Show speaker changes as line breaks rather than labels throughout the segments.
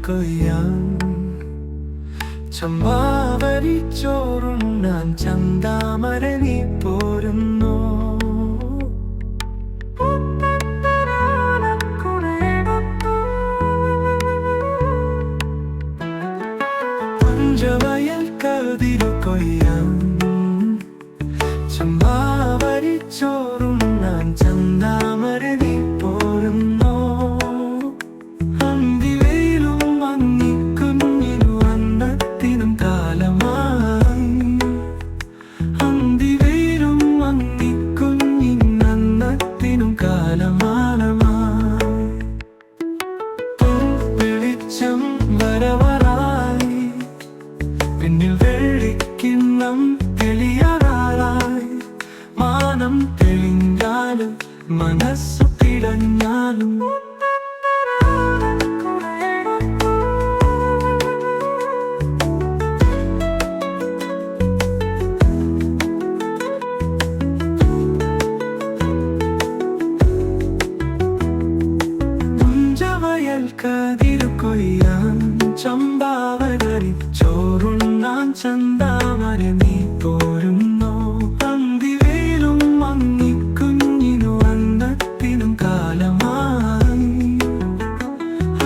കൊയ്യാൻ ചമ്പാവരി ചോറുണ്ണാൻ ചന്താമര നീ പോരുന്നോ? പുഞ്ചവയൽ കതിരു കൊയ്യാൻ ചമ്പാവരി ചോറുണ്ണാൻ ചന്താമര നീ പോരുന്നോ? അന്തിവെയിലും മങ്ങിക്കുഞ്ഞിനു അന്നത്തിനും കാലമായി. അന്തിവെയിലും മങ്ങിക്കുഞ്ഞിന്നന്നത്തിനും കാലമാനമായി. വെളിച്ചം വരവറായി, പിന്നിൽ വെള്ളിക്കിണ്ണം തെളിയാറായി. മാനം തെളിഞ്ഞാലും മനസ്സു പിടഞ്ഞാലും പുഞ്ചവയൽ കതിരു കൊയ്യാൻ ചമ്പാവരി ചോറുണ്ണാൻ ചന്താമര നീ പോരുന്നോ? അന്തിവെയിലും മങ്ങിക്കുഞ്ഞിനു അന്നത്തിനും കാലമായി.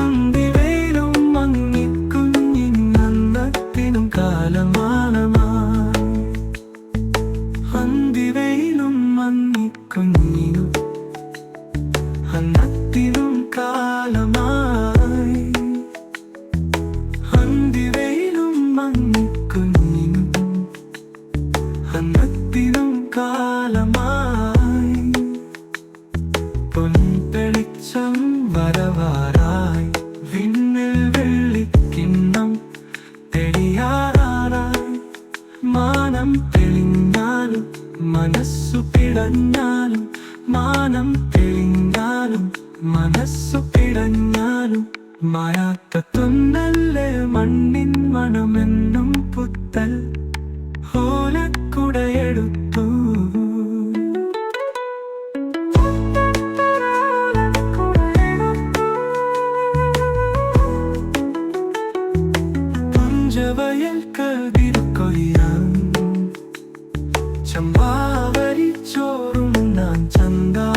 അന്തിവെയിലും മങ്ങിക്കുഞ്ഞിന്നന്നത്തിനും കാലമാനമായി. അന്തിവെയിലും മങ്ങിക്കുഞ്ഞിനു അന്നത്തിനും കാലമായി. അന്തിവെയിലും മങ്ങിക്കുഞ്ഞിനും അന്നത്തിനും കാലമായി. പൊൻതെളിച്ചം വരവാറായി, വിണ്ണിൽ വെള്ളിക്കിണ്ണം തെളിയാറായി. മാനം തെളിഞ്ഞാലും മനസ്സു പിടഞ്ഞാലും. മാനം തെളിഞ്ഞാലും മനസ്സു പിടഞ്ഞാലും മായാത്ത തുന്നല്ലേ മണ്ണിൻ മണമെന്നും പുത്തൽ ഓലക്കുടയെടുത്തു. പുഞ്ചവയൽ കതിരു കൊയ്യാൻ ചമ്പാവരി ചോറുണ്ണാൻ ചന്താ